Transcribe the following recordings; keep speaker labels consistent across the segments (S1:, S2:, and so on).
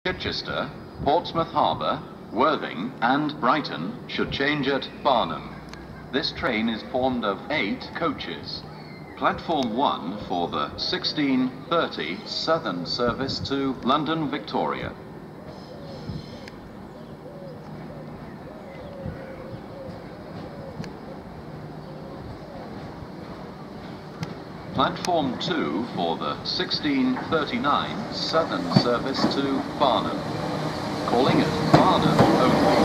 S1: Chichester, Portsmouth Harbour, Worthing and Brighton should change at Barnham. This train is formed of 8 coaches. Platform 1 for the 16:30 Southern service to London Victoria. Platform 2 for the 16:39 Southern service to Barnham. Calling at Barnham only.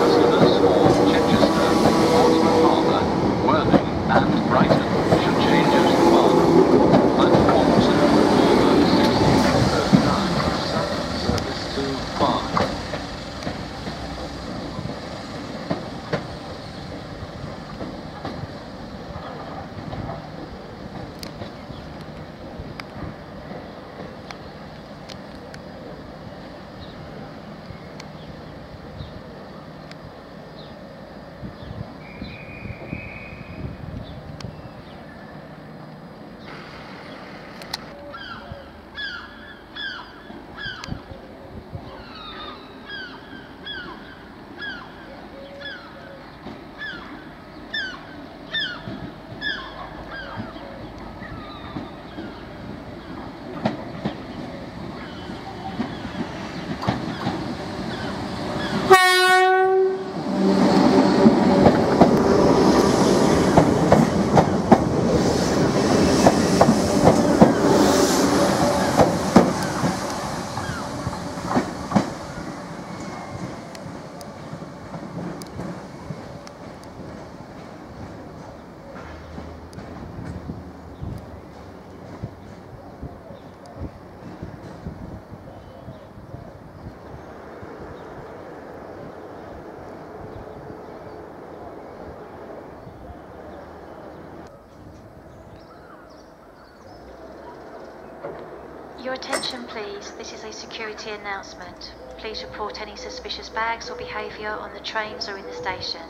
S1: Customers for Chichester, Portsmouth Harbour, Worthing and Brighton should change at Barnham. Platform 2 for the 16:39 Southern service to Barnham.
S2: Your attention please, this is a security announcement. Please report any suspicious bags or behaviour on the trains or in the station.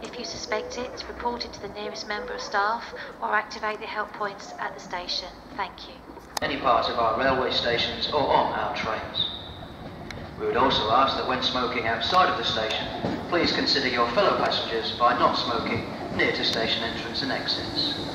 S2: If you suspect it, report it to the nearest member of staff or activate the help points at the station. Thank you.
S3: Any part of our railway stations or on our trains. We would also ask that when smoking outside of the station, please consider your fellow passengers by not smoking near to station entrance and exits.